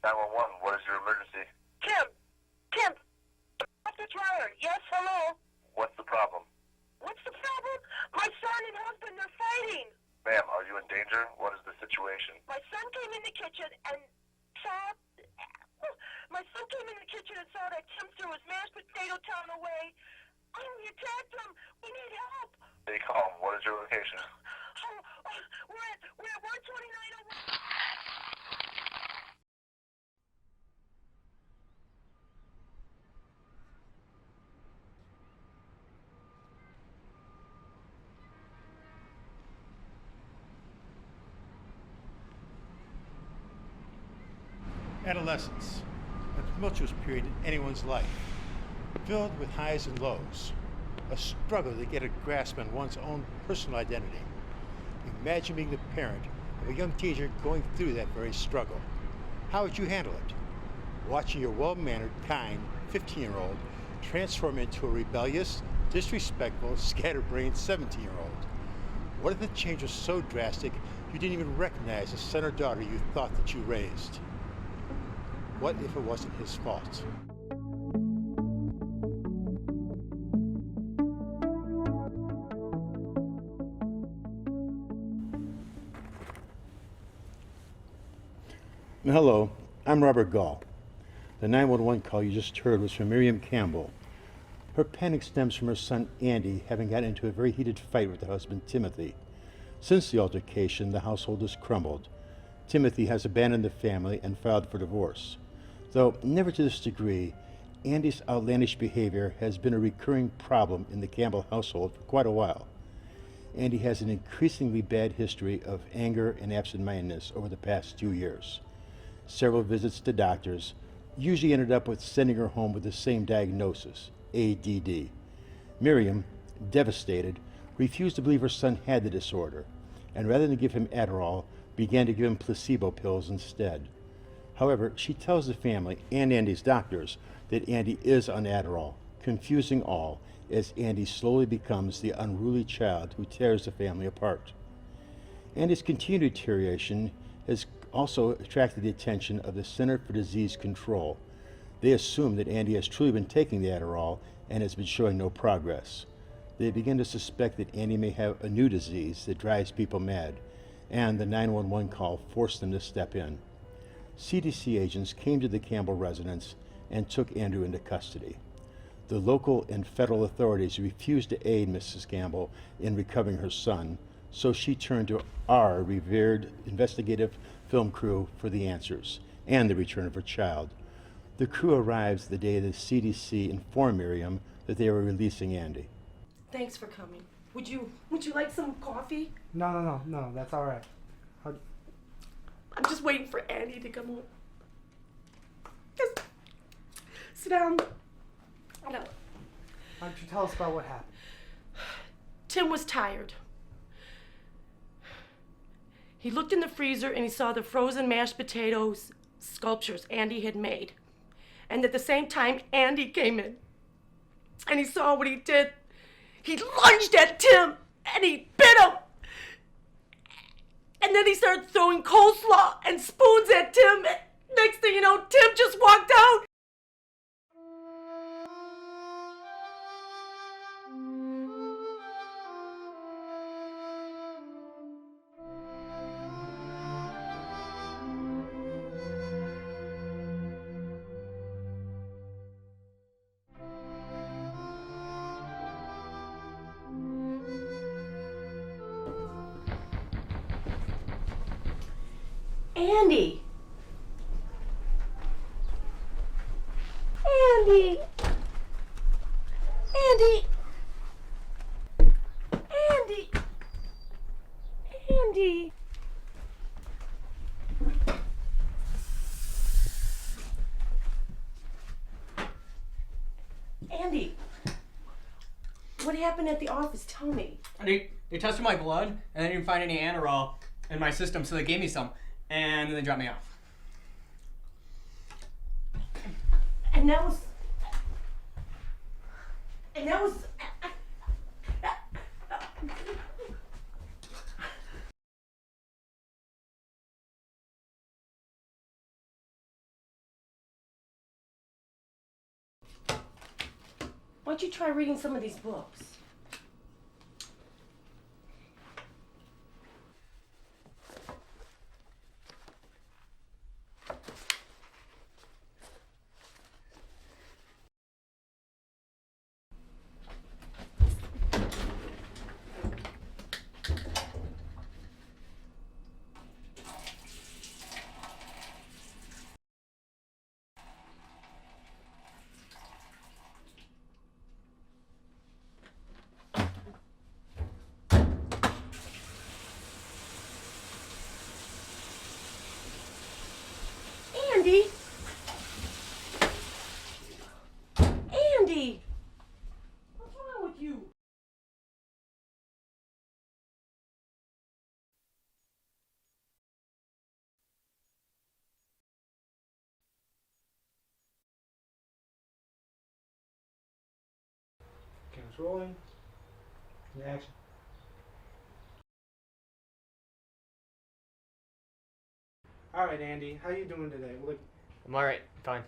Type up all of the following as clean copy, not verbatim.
911, what is your emergency? Tim, off the dryer. Yes, hello. What's the problem? What's the problem? My son and husband are fighting. Ma'am, are you in danger? What is the situation? My son came in the kitchen and saw... that Tim threw his mashed potato town away. Oh, he attacked him. We need help. Stay calm. What is your location? We're at 12901. Adolescence, a tumultuous period in anyone's life, filled with highs and lows, a struggle to get a grasp on one's own personal identity. Imagine being the parent of a young teenager going through that very struggle. How would you handle it? Watching your well-mannered, kind 15-year-old transform into a rebellious, disrespectful, scatterbrained 17-year-old. What if the change was so drastic you didn't even recognize the son or daughter you thought that you raised? What if it wasn't his fault? Hello, I'm Robert Gall. The 911 call you just heard was from Miriam Campbell. Her panic stems from her son Andy having gotten into a very heated fight with her husband Timothy. Since the altercation, the household has crumbled. Timothy has abandoned the family and filed for divorce. Though never to this degree, Andy's outlandish behavior has been a recurring problem in the Campbell household for quite a while. Andy has an increasingly bad history of anger and absent-mindedness over the past 2 years. Several visits to doctors usually ended up with sending her home with the same diagnosis, ADD. Miriam, devastated, refused to believe her son had the disorder, and rather than give him Adderall, began to give him placebo pills instead. However, she tells the family and Andy's doctors that Andy is on Adderall, confusing all as Andy slowly becomes the unruly child who tears the family apart. Andy's continued deterioration has also attracted the attention of the Center for Disease Control. They assume that Andy has truly been taking the Adderall and has been showing no progress. They begin to suspect that Andy may have a new disease that drives people mad, and the 911 call forced them to step in. CDC agents came to the Campbell residence and took Andrew into custody. The local and federal authorities refused to aid Mrs. Campbell in recovering her son, so she turned to our revered investigative film crew for the answers and the return of her child. The crew arrives the day the CDC informed Miriam that they were releasing Andy. Thanks for coming. Would you like some coffee? No, that's all right. I'm just waiting for Andy to come home. Just sit down. No. Why don't you tell us about what happened? Tim was tired. He looked in the freezer and he saw the frozen mashed potatoes sculptures Andy had made. And at the same time, Andy came in. And he saw what he did. He lunged at Tim and he bit him. And then he started throwing coleslaw and spoons at Tim. Next thing you know, Tim just walked out. Andy! Andy! Andy! Andy! Andy! Andy! What happened at the office? Tell me. They tested my blood and they didn't find any Adderall in my system, so they gave me some. And then they dropped me off. And that was Why don't you try reading some of these books? Andy! Andy! What's wrong with you? Camera's rolling. Action. All right, Andy, how you doing today? I'm alright. Fine.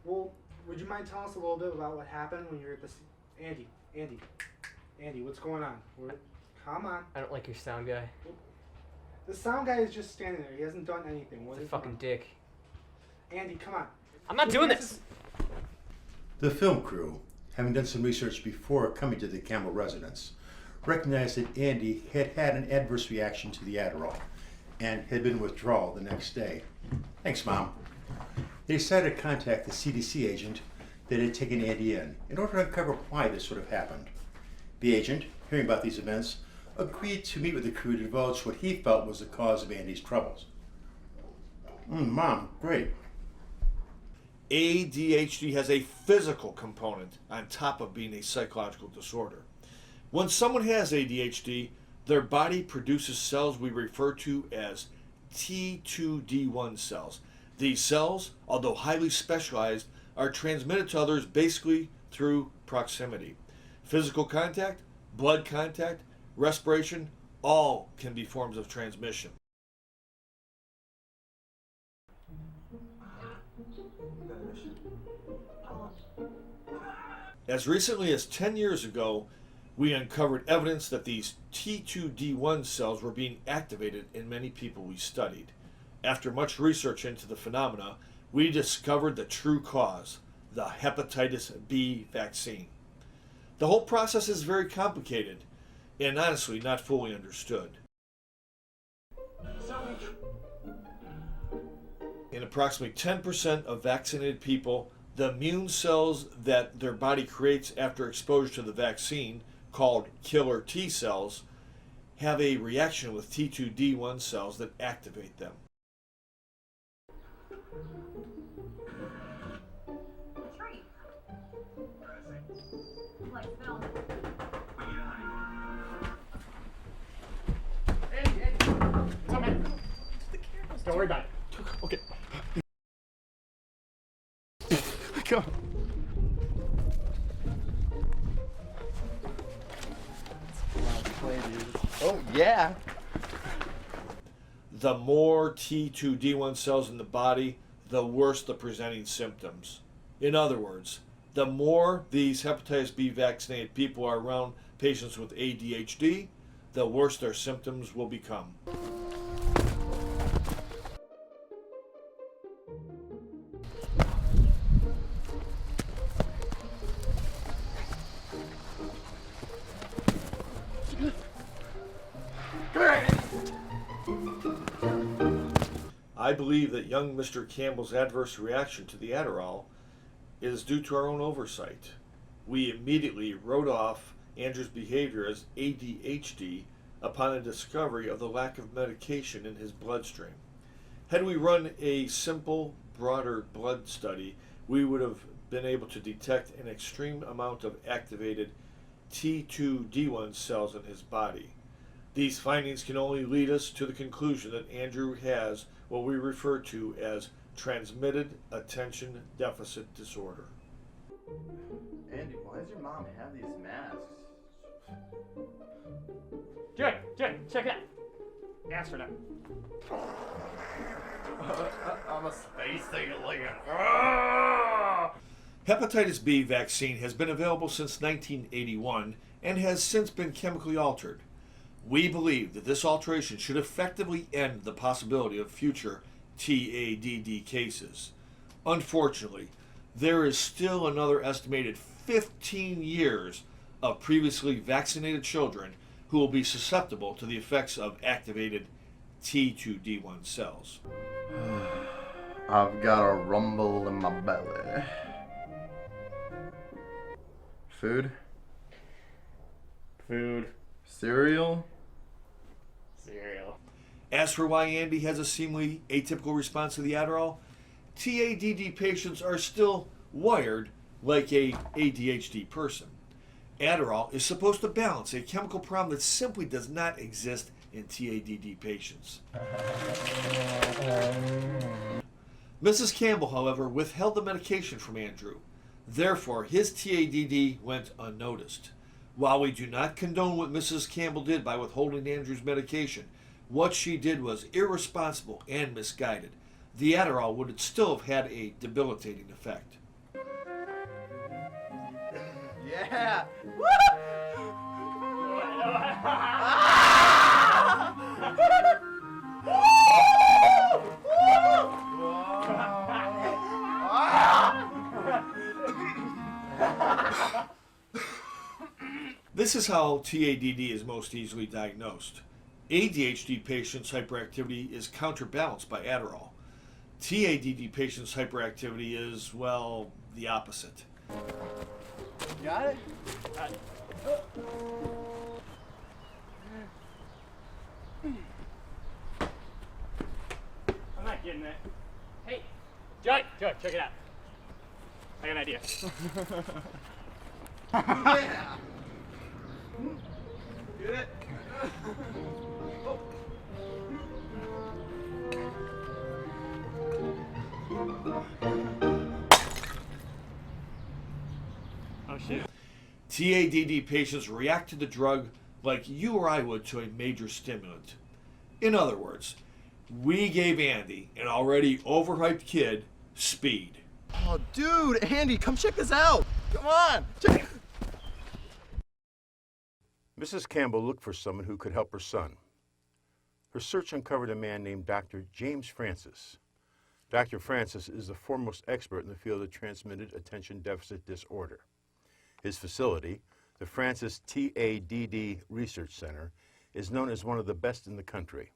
Well, would you mind telling us a little bit about what happened when you were at the... Andy, what's going on? Come on. I don't like your sound guy. The sound guy is just standing there. He hasn't done anything. What He's a is fucking wrong? dick. Andy, come on. I'm not doing this! The film crew, having done some research before coming to the Campbell residence, recognized that Andy had had an adverse reaction to the Adderall and had been withdrawal the next day. Thanks, Mom. They decided to contact the CDC agent that had taken Andy in order to uncover why this would have happened. The agent, hearing about these events, agreed to meet with the crew to divulge what he felt was the cause of Andy's troubles. Mom, great. ADHD has a physical component on top of being a psychological disorder. When someone has ADHD, their body produces cells we refer to as T2D1 cells. These cells, although highly specialized, are transmitted to others basically through proximity. Physical contact, blood contact, respiration, all can be forms of transmission. As recently as 10 years ago, we uncovered evidence that these T2D1 cells were being activated in many people we studied. After much research into the phenomena, we discovered the true cause, the hepatitis B vaccine. The whole process is very complicated and honestly not fully understood. In approximately 10% of vaccinated people, the immune cells that their body creates after exposure to the vaccine, called killer T cells, have a reaction with T2D1 cells that activate them. That's right. Like film. It's all right. Don't worry about it. Okay. Go. Oh, yeah. The more T2D1 cells in the body, the worse the presenting symptoms. In other words, the more these hepatitis B vaccinated people are around patients with ADHD, the worse their symptoms will become. I believe that young Mr. Campbell's adverse reaction to the Adderall is due to our own oversight. We immediately wrote off Andrew's behavior as ADHD upon the discovery of the lack of medication in his bloodstream. Had we run a simple, broader blood study, we would have been able to detect an extreme amount of activated T2D1 cells in his body. These findings can only lead us to the conclusion that Andrew has what we refer to as transmitted attention deficit disorder. Andy, why does your mom have these masks? Jared, check it out. Ask for that. I'm a space thing, like Hepatitis B vaccine has been available since 1981 and has since been chemically altered. We believe that this alteration should effectively end the possibility of future TADD cases. Unfortunately, there is still another estimated 15 years of previously vaccinated children who will be susceptible to the effects of activated T2D1 cells. I've got a rumble in my belly. Food? Food. Cereal? Cereal. As for why Andy has a seemingly atypical response to the Adderall, TADD patients are still wired like a ADHD person. Adderall is supposed to balance a chemical problem that simply does not exist in TADD patients. Mrs. Campbell, however, withheld the medication from Andrew. Therefore, his TADD went unnoticed. While we do not condone what Mrs. Campbell did by withholding Andrew's medication, what she did was irresponsible and misguided. The Adderall would still have had a debilitating effect. Yeah! This is how TADD is most easily diagnosed. ADHD patients' hyperactivity is counterbalanced by Adderall. TADD patients' hyperactivity is, well, the opposite. Got it? I'm not getting it. Hey, Joey, check it out. I got an idea. Yeah! Get it? Oh shit. TADD patients react to the drug like you or I would to a major stimulant. In other words, we gave Andy, an already overhyped kid, speed. Oh, dude, Andy, come check this out. Come on. Check. Mrs. Campbell looked for someone who could help her son. Her search uncovered a man named Dr. James Francis. Dr. Francis is the foremost expert in the field of transmitted attention deficit disorder. His facility, the Francis TADD Research Center, is known as one of the best in the country.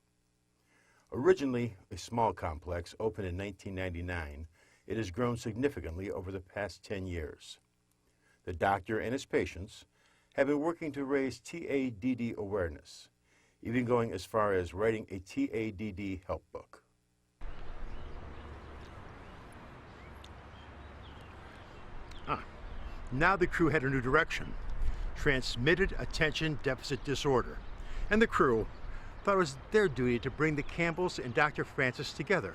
Originally a small complex opened in 1999, it has grown significantly over the past 10 years. The doctor and his patients have been working to raise TADD awareness, even going as far as writing a TADD help book. Now the crew had a new direction, transmitted attention deficit disorder, and the crew thought it was their duty to bring the Campbells and Dr. Francis together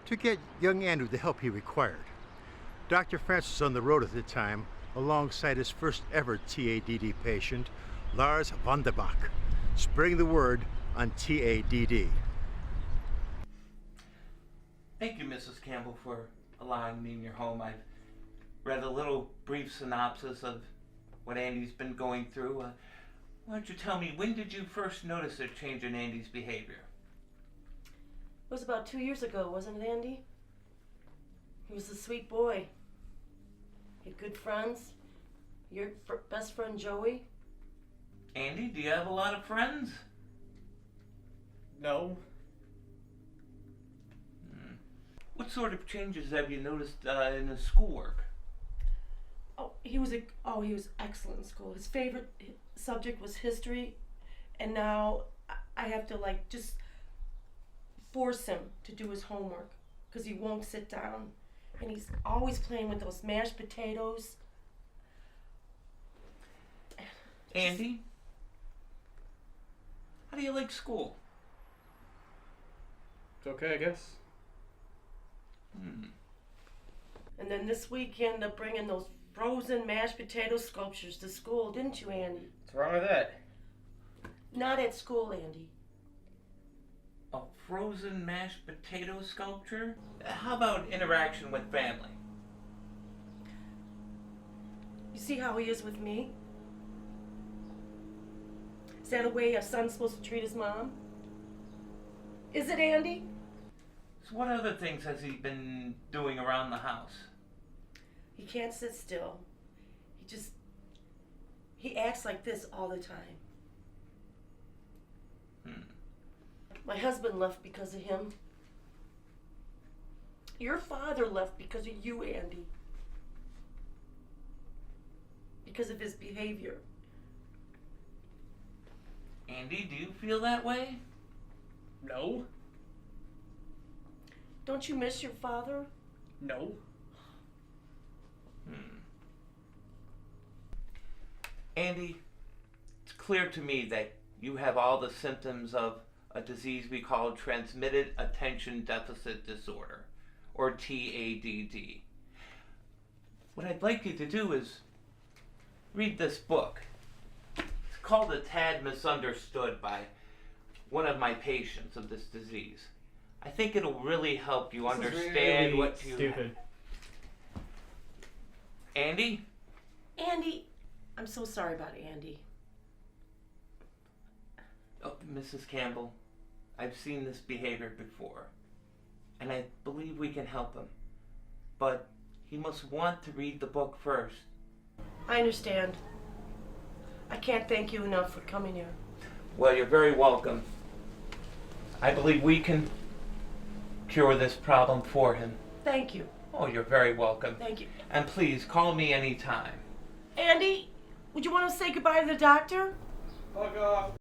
to get young Andrew the help he required. Dr. Francis was on the road at the time alongside his first ever TADD patient, Lars Vanderbach, spreading the word on TADD. Thank you, Mrs. Campbell, for allowing me in your home. I've read a little brief synopsis of what Andy's been going through. Why don't you tell me, when did you first notice a change in Andy's behavior? It was about 2 years ago, wasn't it, Andy? He was a sweet boy. He had good friends. Your best friend, Joey. Andy, do you have a lot of friends? No. What sort of changes have you noticed in his schoolwork? He was excellent in school. His favorite subject was history, and now I have to just force him to do his homework because he won't sit down, and he's always playing with those mashed potatoes. Andy, how do you like school? It's okay, I guess. And then this week you ended up bringing those frozen mashed potato sculptures to school, didn't you, Andy? What's wrong with that? Not at school, Andy. A frozen mashed potato sculpture? How about interaction with family? You see how he is with me? Is that a way a son's supposed to treat his mom? Is it, Andy? So what other things has he been doing around the house? He can't sit still. He acts like this all the time. My husband left because of him. Your father left because of you, Andy. Because of his behavior. Andy, do you feel that way? No. Don't you miss your father? No. Andy, it's clear to me that you have all the symptoms of a disease we call transmitted attention deficit disorder, or TADD. What I'd like you to do is read this book. It's called A Tad Misunderstood by one of my patients of this disease. I think it'll really help you understand really what you... stupid. Andy? Andy, I'm so sorry about Andy. Oh, Mrs. Campbell, I've seen this behavior before, and I believe we can help him. But he must want to read the book first. I understand. I can't thank you enough for coming here. Well, you're very welcome. I believe we can cure this problem for him. Thank you. Oh, you're very welcome. Thank you. And please, call me anytime. Andy, would you want to say goodbye to the doctor? Fuck off.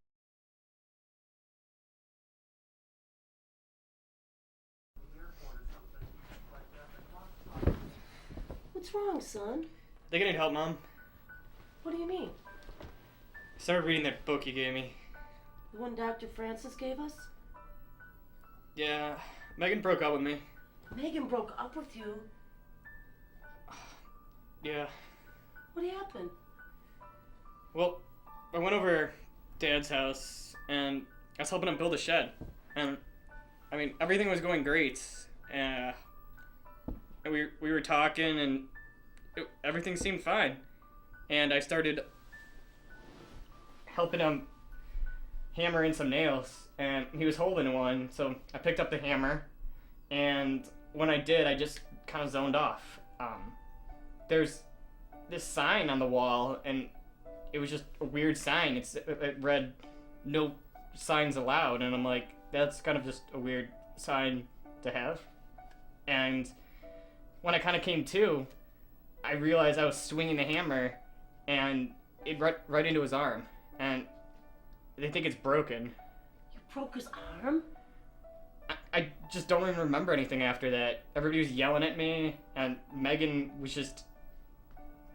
What's wrong, son? I think I need help, Mom. What do you mean? I started reading that book you gave me. The one Dr. Francis gave us? Yeah, Megan broke up with me. Megan broke up with you? Yeah. What happened? Well, I went over Dad's house, and I was helping him build a shed. And, I mean, everything was going great. And we were talking, and everything seemed fine. And I started helping him hammer in some nails, and he was holding one, so I picked up the hammer, and when I did, I just kind of zoned off. There's this sign on the wall, and it was just a weird sign. It read, "No signs allowed," and I'm like, that's kind of just a weird sign to have. And when I kind of came to, I realized I was swinging the hammer, and it right into his arm, and they think it's broken. You broke his arm? I just don't even remember anything after that. Everybody was yelling at me, and Megan was just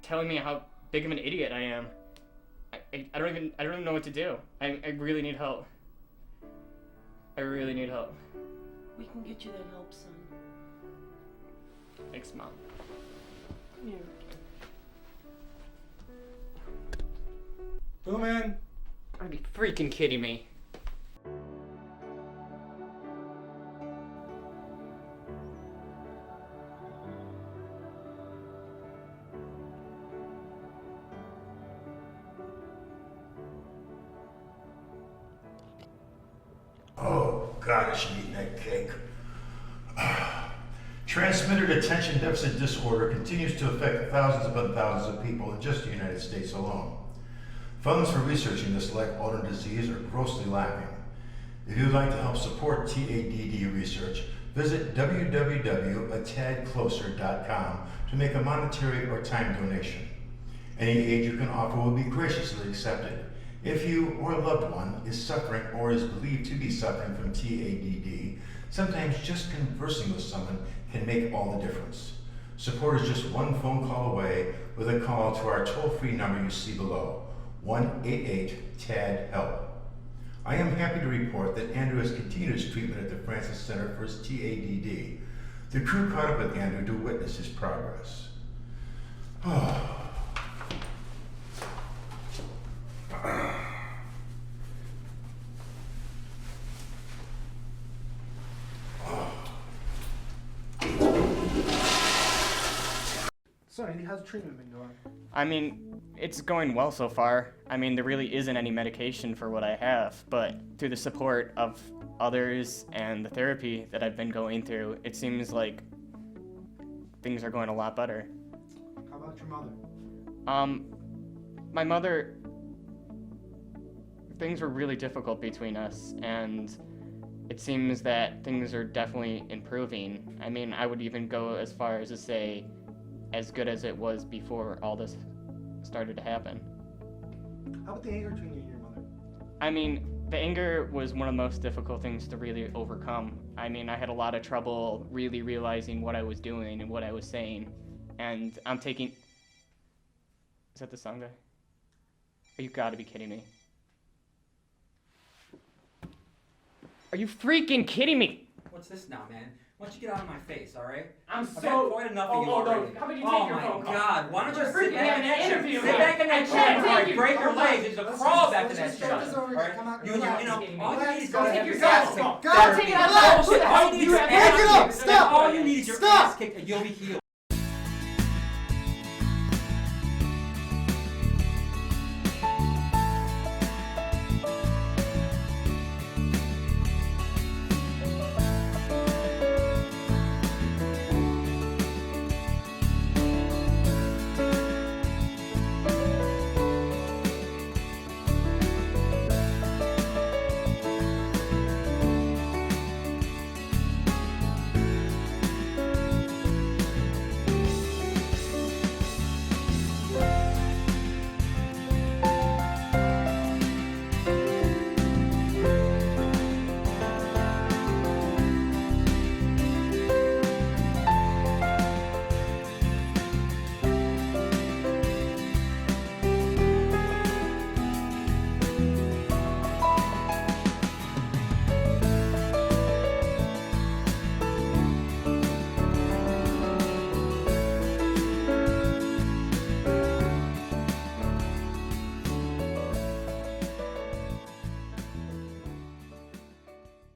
telling me how big of an idiot I am. I don't even know what to do. I really need help. I really need help. We can get you that help, son. Thanks, Mom. Come here. Oh, man. Are you freaking kidding me? Oh, God, I should eat that cake. Transmitted attention deficit disorder continues to affect thousands upon thousands of people in just the United States alone. Funds for researching this life-altering disease are grossly lacking. If you would like to help support TADD research, visit www.atadcloser.com to make a monetary or time donation. Any aid you can offer will be graciously accepted. If you or a loved one is suffering or is believed to be suffering from TADD, sometimes just conversing with someone can make all the difference. Support is just one phone call away with a call to our toll-free number you see below, 1-88-TAD-HELP. I am happy to report that Andrew has continued his treatment at the Francis Center for his TADD. The crew caught up with Andrew to witness his progress. So, Andy, how's the treatment been going? I mean, it's going well so far. I mean, there really isn't any medication for what I have, but through the support of others and the therapy that I've been going through, it seems like things are going a lot better. How about your mother? My mother, things were really difficult between us, and it seems that things are definitely improving. I mean, I would even go as far as to say as good as it was before all this started to happen. How about the anger between you and your mother? I mean, the anger was one of the most difficult things to really overcome. I mean, I had a lot of trouble really realizing what I was doing and what I was saying, and I'm taking... Is that the song guy? Oh, you gotta be kidding me. Are you freaking kidding me? What's this now, man? Why don't you get out of my face, all right? I'm I've had quite enough of you already. How about you Oh take your my phone call? God! Why don't you We're sit freaking back in having that an chair? interview, Sit man. back in I that chair can't before I take break you. your legs and just crawl back to that chair. Start this over. All right? Come on, You relax. know, all you need is Go to take have your your ass phone. kicked. Go take it out. Bullshit. All you need is your Back it ass up. kicked. Stop. All you need is your Stop. ass kicked, and you'll be healed.